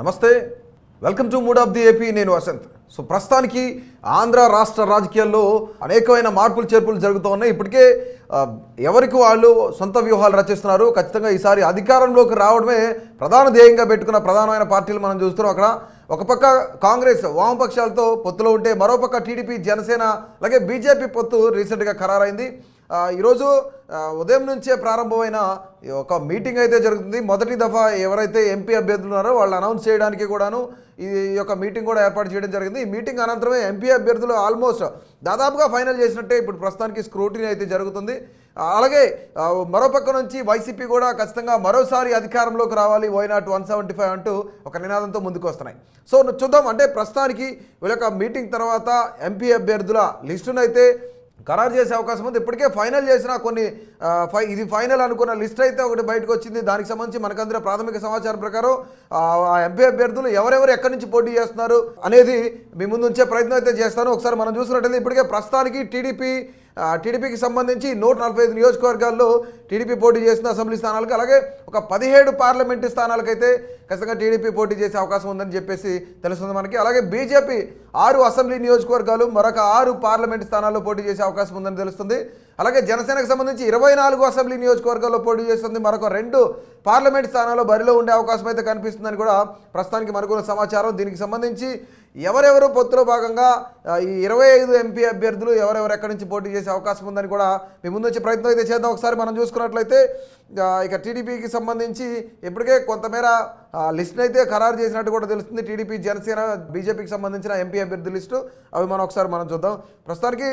నమస్తే, welcome to mood of the AP. నేను Vasant. So ప్రస్తుతానికి ఆంధ్ర రాష్ట్ర రాజకీయాల్లో అనేకమైన మార్పులు చేర్పులు జరుగుతూ ఉన్నాయి. ఇప్పటికే ఎవరికి వాళ్ళు సొంత వ్యూహాలు రచిస్తున్నారు. ఖచ్చితంగా ఈసారి అధికారంలోకి రావడమే ప్రధాన ధ్యేయంగా పెట్టుకున్న ప్రధానమైన పార్టీలు మనం చూస్తున్నాం. అక్కడ ఒక పక్క కాంగ్రెస్ వామపక్షాలతో పొత్తులో ఉంటే, మరోపక్క టీడీపీ, జనసేన అలాగే బీజేపీ పొత్తు రీసెంట్గా ఖరారైంది. ఈరోజు ఉదయం నుంచే ప్రారంభమైన ఒక మీటింగ్ అయితే జరుగుతుంది. మొదటి దఫా ఎవరైతే ఎంపీ అభ్యర్థులు ఉన్నారో వాళ్ళు అనౌన్స్ చేయడానికి కూడాను ఈ యొక్క మీటింగ్ కూడా ఏర్పాటు చేయడం జరిగింది. ఈ మీటింగ్ అనంతరమే ఎంపీ అభ్యర్థులు ఆల్మోస్ట్ దాదాపుగా ఫైనల్ చేసినట్టే ఇప్పుడు ప్రస్తుతానికి స్క్రూటినీ అయితే జరుగుతుంది. అలాగే మరోపక్క నుంచి వైసీపీ కూడా ఖచ్చితంగా మరోసారి అధికారంలోకి రావాలి, వైనాట్ 175 అంటూ ఒక నినాదంతో ముందుకు వస్తున్నాయి. సో చూద్దాం, అంటే ప్రస్తుతానికి వీళ్ళ యొక్క మీటింగ్ తర్వాత ఎంపీ అభ్యర్థుల లిస్టును అయితే ఖరారు చేసే అవకాశం ఉంది. ఇప్పటికే ఫైనల్ చేసిన కొన్ని ఇది ఫైనల్ అనుకున్న లిస్ట్ అయితే ఒకటి బయటకు వచ్చింది. దానికి సంబంధించి మనకందరూ ప్రాథమిక సమాచారం ప్రకారం ఆ ఎంపీ అభ్యర్థులు ఎవరెవరు ఎక్కడి నుంచి పోటీ చేస్తున్నారు అనేది మీ ముందు ఉంచే ప్రయత్నం అయితే చేస్తాను. ఒకసారి మనం చూసినట్లయితే ఇప్పటికే ప్రస్తుతానికి టీడీపీకి సంబంధించి 145 నియోజకవర్గాల్లో టీడీపీ పోటీ చేసిన అసెంబ్లీ స్థానాలకు, అలాగే ఒక 17 పార్లమెంటు స్థానాలకైతే ఖచ్చితంగా టీడీపీ పోటీ చేసే అవకాశం ఉందని చెప్పేసి తెలుస్తుంది మనకి. అలాగే బీజేపీ 6 అసెంబ్లీ నియోజకవర్గాలు, మరొక 6 పార్లమెంటు స్థానాల్లో పోటీ చేసే అవకాశం ఉందని తెలుస్తుంది. అలాగే జనసేనకు సంబంధించి 24 అసెంబ్లీ నియోజకవర్గాల్లో పోటీ చేస్తుంది, మరొక 2 పార్లమెంట్ స్థానాల్లో బరిలో ఉండే అవకాశం అయితే కనిపిస్తుందని కూడా ప్రస్తుతానికి మనకున్న సమాచారం. దీనికి సంబంధించి ఎవరెవరు పొత్తులో భాగంగా ఈ 25 ఎంపీ అభ్యర్థులు ఎవరెవరు ఎక్కడి నుంచి పోటీ చేసే అవకాశం ఉందని కూడా మీ ముందు వచ్చే ప్రయత్నం అయితే చేద్దాం. ఒకసారి మనం చూసుకున్నట్లయితే ఇక టీడీపీకి సంబంధించి ఇప్పటికే కొంతమేర లిస్ట్ని అయితే ఖరారు చేసినట్టు కూడా తెలుస్తుంది. టీడీపీ, జనసేన, బీజేపీకి సంబంధించిన ఎంపీ అభ్యర్థుల లిస్టు అవి మనం చూద్దాం. ప్రస్తుతానికి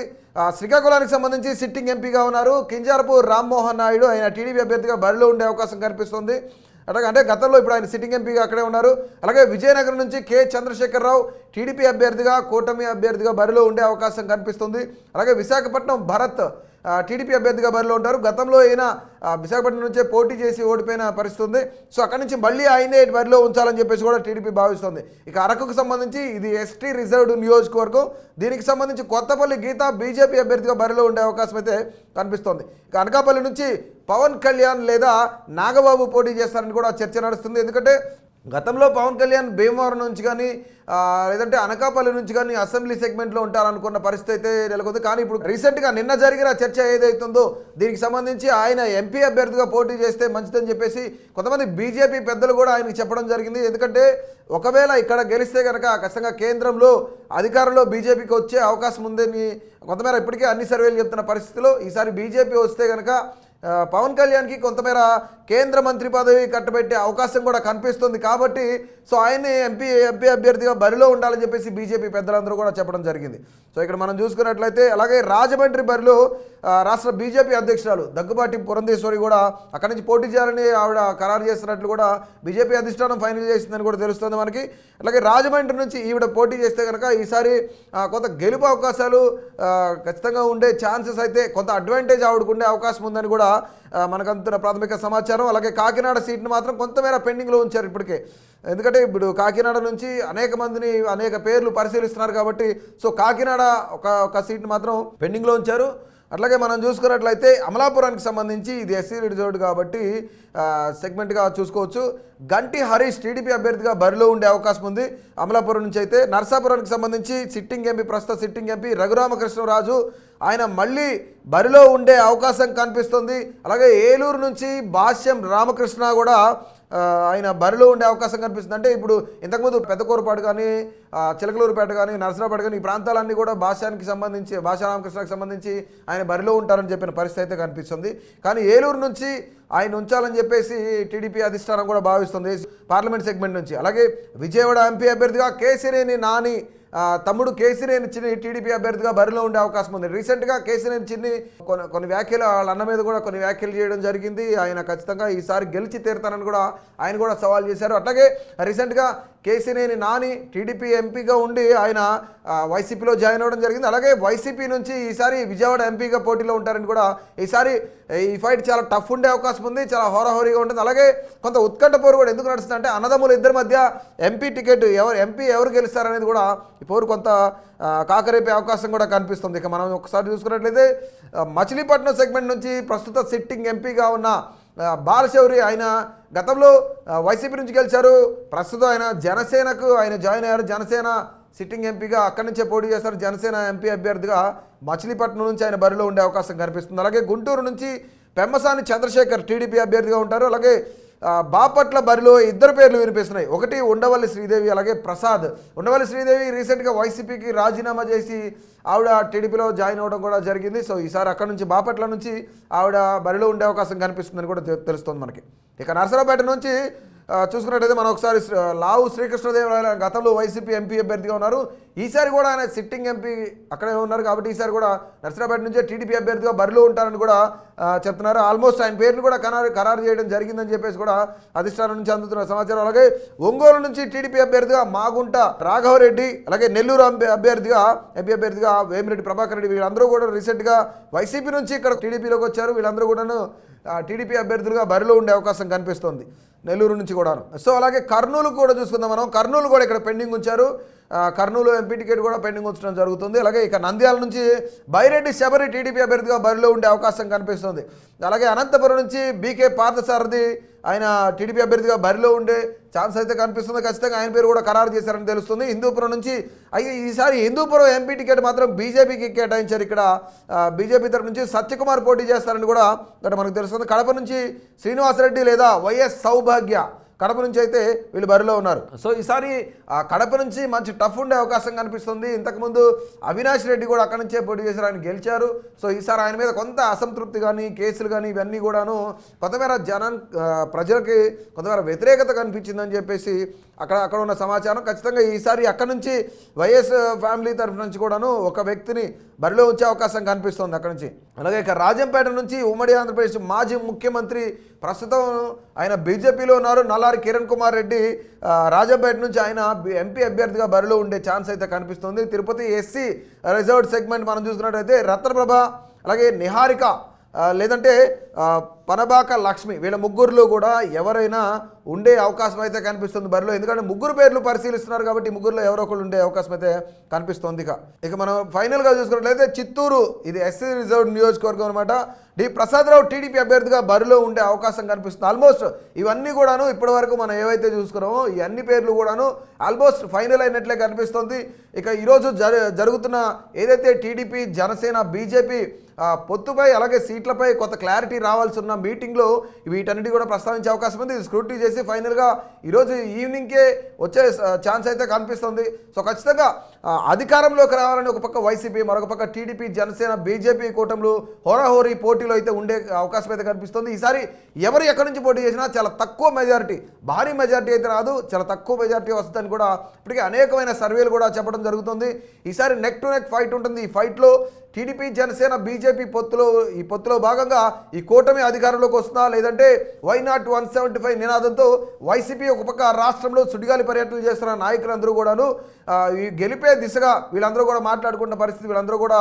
శ్రీకాకుళానికి సంబంధించి సిట్టింగ్ ఎంపీగా ఉన్నారు కింజారపు రామ్మోహన్ నాయుడు. ఆయన టీడీపీ అభ్యర్థిగా బరిలో ఉండే అవకాశం కనిపిస్తుంది. అట్లాగే అంటే గతంలో ఇప్పుడు ఆయన సిట్టింగ్ ఎంపీగా అక్కడే ఉన్నారు. అలాగే విజయనగరం నుంచి కె చంద్రశేఖరరావు టీడీపీ అభ్యర్థిగా, కూటమి అభ్యర్థిగా బరిలో ఉండే అవకాశం కనిపిస్తుంది. అలాగే విశాఖపట్నం భరత్ టీడీపీ అభ్యర్థిగా బరిలో ఉంటారు. గతంలో ఈయన విశాఖపట్నం నుంచే పోటీ చేసి ఓడిపోయిన పరిస్థితి ఉంది. సో అక్కడి నుంచి మళ్ళీ ఆయనే బరిలో ఉంచాలని చెప్పేసి కూడా టీడీపీ భావిస్తుంది. ఇక అరకుకు సంబంధించి ఇది ఎస్టీ రిజర్వ్డ్ నియోజకవర్గం. దీనికి సంబంధించి కొత్తపల్లి గీత బీజేపీ అభ్యర్థిగా బరిలో ఉండే అవకాశం అయితే కనిపిస్తోంది. ఇక అనకాపల్లి నుంచి పవన్ కళ్యాణ్ లేదా నాగబాబు పోటీ చేస్తారని కూడా చర్చ నడుస్తుంది. ఎందుకంటే గతంలో పవన్ కళ్యాణ్ భీమవరం నుంచి కానీ లేదంటే అనకాపల్లి నుంచి కానీ అసెంబ్లీ సెగ్మెంట్లో ఉంటారనుకున్న పరిస్థితి అయితే నెలకొంది. కానీ ఇప్పుడు రీసెంట్గా నిన్న జరిగిన చర్చ ఏదైతుందో దీనికి సంబంధించి ఆయన ఎంపీ అభ్యర్థిగా పోటీ చేస్తే మంచిదని చెప్పేసి కొంతమంది బీజేపీ పెద్దలు కూడా ఆయనకి చెప్పడం జరిగింది. ఎందుకంటే ఒకవేళ ఇక్కడ గెలిస్తే కనుక ఖచ్చితంగా కేంద్రంలో అధికారంలో బీజేపీకి వచ్చే అవకాశం ఉందని కొంతమేర ఇప్పటికే అన్ని సర్వేలు చెప్తున్న పరిస్థితిలో ఈసారి బీజేపీ వస్తే కనుక పవన్ కళ్యాణ్కి కొంతమేర కేంద్ర మంత్రి పదవి కట్టబెట్టే అవకాశం కూడా కనిపిస్తుంది. కాబట్టి సో ఆయన్ని ఎంపీ అభ్యర్థిగా బరిలో ఉండాలని చెప్పేసి బీజేపీ పెద్దలందరూ కూడా చెప్పడం జరిగింది. సో ఇక్కడ మనం చూసుకున్నట్లయితే అలాగే రాజమండ్రి బరిలో రాష్ట్ర బీజేపీ అధ్యక్షురాలు దగ్గుబాటి పురంధేశ్వరి కూడా అక్కడి నుంచి పోటీ చేయాలని ఆవిడ ఖరారు చేస్తున్నట్లు కూడా బీజేపీ అధిష్టానం ఫైనల్ చేసిందని కూడా తెలుస్తుంది మనకి. అలాగే రాజమండ్రి నుంచి ఈవిడ పోటీ చేస్తే కనుక ఈసారి కొంత గెలుపు అవకాశాలు ఖచ్చితంగా ఉండే ఛాన్సెస్ అయితే కొంత అడ్వాంటేజ్ ఆవిడకు ఉండే అవకాశం ఉందని కూడా మనకంతున్న ప్రాథమిక సమాచారం. అలాగే కాకినాడ సీట్ను మాత్రం కొంతమేర పెండింగ్లో ఉంచారు ఇప్పటికే. ఎందుకంటే ఇప్పుడు కాకినాడ నుంచి అనేక పేర్లు పరిశీలిస్తున్నారు కాబట్టి సో కాకినాడ ఒక సీట్ను మాత్రం పెండింగ్లో ఉంచారు. అట్లాగే మనం చూసుకున్నట్లయితే అమలాపురానికి సంబంధించి ఇది ఎస్సీ రిజర్వ్డ్ కాబట్టి సెగ్మెంట్గా చూసుకోవచ్చు. గంటి హరీష్ టీడీపీ అభ్యర్థిగా బరిలో ఉండే అవకాశం ఉంది అమలాపురం నుంచి. అయితే నర్సాపురానికి సంబంధించి ప్రస్తుత సిట్టింగ్ ఎంపీ రఘురామకృష్ణరాజు ఆయన మళ్ళీ బరిలో ఉండే అవకాశం కనిపిస్తుంది. అలాగే ఏలూరు నుంచి భాష్యం రామకృష్ణ కూడా ఆయన బరిలో ఉండే అవకాశం కనిపిస్తుంది. అంటే ఇప్పుడు ఇంతకుముందు పెద్దకూరుపాటు కానీ, చిలకలూరుపేట కానీ, నరసరావుపేట కానీ ఈ ప్రాంతాలన్నీ కూడా భాషా రామకృష్ణకి సంబంధించి ఆయన బరిలో ఉంటారని చెప్పిన పరిస్థితి అయితే కనిపిస్తుంది. కానీ ఏలూరు నుంచి ఆయన ఉంచాలని చెప్పేసి టీడీపీ అధిష్టానం కూడా భావిస్తుంది పార్లమెంట్ సెగ్మెంట్ నుంచి. అలాగే విజయవాడ ఎంపీ అభ్యర్థిగా కేసినేని నాని తమ్ముడు కేసినేని చిన్ని టీడీపీ అభ్యర్థిగా బరిలో ఉండే అవకాశం ఉంది. రీసెంట్గా కేసినేని చిన్ని కొన్ని వ్యాఖ్యలు వాళ్ళ అన్న మీద కూడా కొన్ని వ్యాఖ్యలు చేయడం జరిగింది. ఆయన ఖచ్చితంగా ఈసారి గెలిచి తీరుతానని కూడా ఆయన కూడా సవాల్ చేశారు. అట్లాగే రీసెంట్గా కేసినేని నాని టీడీపీ ఎంపీగా ఉండి ఆయన వైసీపీలో జాయిన్ అవ్వడం జరిగింది. అలాగే వైసీపీ నుంచి ఈసారి విజయవాడ ఎంపీగా పోటీలో ఉంటారని కూడా ఈసారి ఈ ఫైట్ చాలా టఫ్ ఉండే అవకాశం ఉంది, చాలా హోరాహోరీగా ఉంటుంది. అలాగే కొంత ఉత్కంఠ పోరు కూడా ఎందుకు నడుస్తుంది అంటే అన్నదమ్ములు ఇద్దరి మధ్య ఎంపీ టికెట్ ఎవరు గెలుస్తారనేది కూడా ఈ పోరు కొంత కాకరేపే అవకాశం కూడా కనిపిస్తుంది. ఇక మనం ఒకసారి చూసుకున్నట్లయితే మచిలీపట్నం సెగ్మెంట్ నుంచి ప్రస్తుత సిట్టింగ్ ఎంపీగా ఉన్న బాలశౌరి ఆయన గతంలో వైసీపీ నుంచి గెలిచారు, ప్రస్తుతం ఆయన జనసేనకు ఆయన జాయిన్ అయ్యారు. జనసేన సిట్టింగ్ ఎంపీగా అక్కడి నుంచే పోటీ చేస్తారు. జనసేన ఎంపీ అభ్యర్థిగా మచిలీపట్నం నుంచి ఆయన బరిలో ఉండే అవకాశం కనిపిస్తుంది. అలాగే గుంటూరు నుంచి పెమ్మసాని చంద్రశేఖర్ టీడీపీ అభ్యర్థిగా ఉంటారు. అలాగే బాపట్ల బరిలో ఇద్దరు పేర్లు వినిపిస్తున్నాయి. ఒకటి ఉండవల్లి శ్రీదేవి, అలాగే ప్రసాద్. ఉండవల్లి శ్రీదేవి రీసెంట్గా వైసీపీకి రాజీనామా చేసి ఆవిడ టీడీపీలో జాయిన్ అవ్వడం కూడా జరిగింది. సో ఈసారి అక్కడ నుంచి బాపట్ల నుంచి ఆవిడ బరిలో ఉండే అవకాశం కనిపిస్తుందని కూడా తెలుస్తుంది మనకి. ఇక నరసరావుపేట నుంచి చూసుకున్నట్టయితే మనం ఒకసారి లావు శ్రీకృష్ణదేవరాయలు గతంలో వైసీపీ ఎంపీ అభ్యర్థిగా ఉన్నారు. ఈసారి కూడా ఆయన సిట్టింగ్ ఎంపీ అక్కడే ఉన్నారు కాబట్టి ఈసారి కూడా నరసరావుపేట నుంచే టీడీపీ అభ్యర్థిగా బరిలో ఉంటారని కూడా చెప్తున్నారు. ఆల్మోస్ట్ ఆయన పేరును కూడా ఖరారు చేయడం జరిగిందని చెప్పేసి కూడా అధిష్టానం నుంచి అందుతున్న సమాచారం. అలాగే ఒంగోలు నుంచి టీడీపీ అభ్యర్థిగా మాగుంట రాఘవరెడ్డి, అలాగే నెల్లూరు ఎంపీ అభ్యర్థిగా వేమిరెడ్డి ప్రభాకర్ రెడ్డి, వీళ్ళందరూ కూడా రీసెంట్గా వైసీపీ నుంచి ఇక్కడ టీడీపీలోకి వచ్చారు. వీళ్ళందరూ కూడాను టీడీపీ అభ్యర్థులుగా బరిలో ఉండే అవకాశం కనిపిస్తోంది నెల్లూరు నుంచి కూడాను. సో అలాగే కర్నూలు కూడా చూసుకుందాం మనం. కర్నూలు కూడా ఇక్కడ పెండింగ్ ఉంచారు. కర్నూలు ఎంపీ టికెట్ కూడా పెండింగ్ ఉంచడం జరుగుతుంది. అలాగే ఇక నంద్యాల నుంచి బైరెడ్డి శబరి టీడీపీ అభ్యర్థిగా బరిలో ఉండే అవకాశం కనిపిస్తుంది. అలాగే అనంతపురం నుంచి బీకే పార్థసారథి ఆయన టీడీపీ అభ్యర్థిగా బరిలో ఉండే ఛాన్స్ అయితే కనిపిస్తుంది. ఖచ్చితంగా ఆయన పేరు కూడా ఖరారు చేశారని తెలుస్తుంది. హిందూపురం నుంచి ఈసారి హిందూపురం ఎంపీ టికెట్ మాత్రం బీజేపీకి కేటాయించారు. ఇక్కడ బీజేపీ తరఫు నుంచి సత్యకుమార్ పోటీ చేస్తారని కూడా ఇక్కడ మనకు తెలుస్తుంది. కడప నుంచి శ్రీనివాసరెడ్డి లేదా వైఎస్ సౌభాగ్య కడప నుంచి అయితే వీళ్ళు బరిలో ఉన్నారు. సో ఈసారి కడప నుంచి మంచి టఫ్ ఉండే అవకాశం కనిపిస్తుంది. ఇంతకుముందు అవినాష్ రెడ్డి కూడా అక్కడి నుంచే పోటీ చేశారు, ఆయన గెలిచారు. సో ఈసారి ఆయన మీద కొంత అసంతృప్తి కానీ కేసులు కానీ ఇవన్నీ కూడాను కొంతమేర ప్రజలకి కొంతమేర వ్యతిరేకత కనిపించిందని చెప్పేసి అక్కడ ఉన్న సమాచారం. ఖచ్చితంగా ఈసారి అక్కడ నుంచి వైఎస్ ఫ్యామిలీ తరఫు నుంచి కూడాను ఒక వ్యక్తిని బరిలో ఉంచే అవకాశం కనిపిస్తుంది అక్కడ నుంచి. అలాగే ఇక రాజంపేట నుంచి ఉమ్మడి ఆంధ్రప్రదేశ్ మాజీ ముఖ్యమంత్రి, ప్రస్తుతం ఆయన బీజేపీలో ఉన్నారు, నల్లారి కిరణ్ కుమార్ రెడ్డి రాజంపేట నుంచి ఆయన ఎంపీ అభ్యర్థిగా బరిలో ఉండే ఛాన్స్ అయితే కనిపిస్తుంది. తిరుపతి ఎస్సీ రిజర్వ్డ్ సెగ్మెంట్ మనం చూసుకున్నట్టయితే రత్నప్రభ, అలాగే నిహారిక లేదంటే పనబాక లక్ష్మి, వీళ్ళ ముగ్గురులో కూడా ఎవరైనా ఉండే అవకాశం అయితే కనిపిస్తుంది బరిలో. ఎందుకంటే ముగ్గురు పేర్లు పరిశీలిస్తున్నారు కాబట్టి ముగ్గురులో ఎవరో ఒకళ్ళు ఉండే అవకాశం అయితే కనిపిస్తుంది. ఇక మనం ఫైనల్గా చూసుకున్నట్లయితే చిత్తూరు, ఇది ఎస్సీ రిజర్వ్డ్ నియోజకవర్గం అనమాట. డి ప్రసాదరావు టీడీపీ అభ్యర్థిగా బరిలో ఉండే అవకాశం కనిపిస్తుంది. ఆల్మోస్ట్ ఇవన్నీ కూడాను ఇప్పటి వరకు మనం ఏవైతే చూసుకున్నామో ఈ అన్ని పేర్లు కూడాను ఆల్మోస్ట్ ఫైనల్ అయినట్లే కనిపిస్తుంది. ఇక ఈరోజు జరుగుతున్న ఏదైతే టీడీపీ జనసేన బీజేపీ పొత్తుపై అలాగే సీట్లపై కొంత క్లారిటీ రావాల్సి ఉన్న మీటింగ్లో వీటన్నిటి కూడా ప్రస్తావించే అవకాశం ఉంది. ఇది స్క్రూటినీ చేసి ఫైనల్గా ఈరోజు ఈవినింగ్కే వచ్చే ఛాన్స్ అయితే కనిపిస్తుంది. సో ఖచ్చితంగా అధికారంలోకి రావాలని ఒక పక్క వైసీపీ, మరొక పక్క టీడీపీ జనసేన బీజేపీ కూటములు హోరాహోరీ పోటీలో అయితే ఉండే అవకాశం అయితే కనిపిస్తుంది. ఈసారి ఎవరు ఎక్కడి నుంచి పోటీ చేసినా చాలా తక్కువ మెజారిటీ, భారీ మెజారిటీ అయితే రాదు, చాలా తక్కువ మెజారిటీ వస్తుందని కూడా ఇప్పటికే అనేకమైన సర్వేలు కూడా చెప్పడం జరుగుతుంది. ఈసారి నెక్ టు నెక్ ఫైట్ ఉంటుంది. ఈ ఫైట్లో టీడీపీ జనసేన బీజేపీ పొత్తులో భాగంగా ఈ కూటమి అధికారంలోకి వస్తుందా, లేదంటే వై నాట్ 175 నినాదంతో వైసీపీ ఒక పక్క రాష్ట్రంలో సుడిగాలి పర్యటనలు చేస్తున్న నాయకులందరూ కూడాను ఈ గెలిపే దిశగా వీళ్ళందరూ కూడా మాట్లాడుకున్న పరిస్థితి, వీళ్ళందరూ కూడా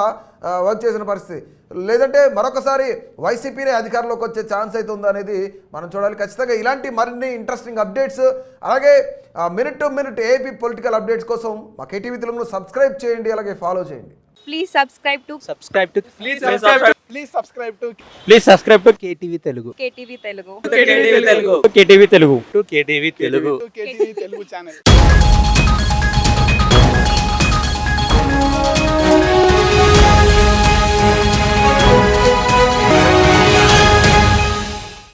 వర్క్ చేసిన పరిస్థితి, లేదంటే మరొకసారి వైసీపీనే అధికారంలోకి వచ్చే ఛాన్స్ అయితే ఉందా అనేది మనం చూడాలి. ఖచ్చితంగా ఇలాంటి మరిన్ని ఇంట్రెస్టింగ్ అప్డేట్స్, అలాగే minute to minute AP political updates కోసం మా కేటీవీ తెలుగును సబ్స్క్రైబ్ చేయండి, అలాగే ఫాలో చేయండి. Please subscribe to KTV Telugu. KTV Telugu. KTV Telugu channel.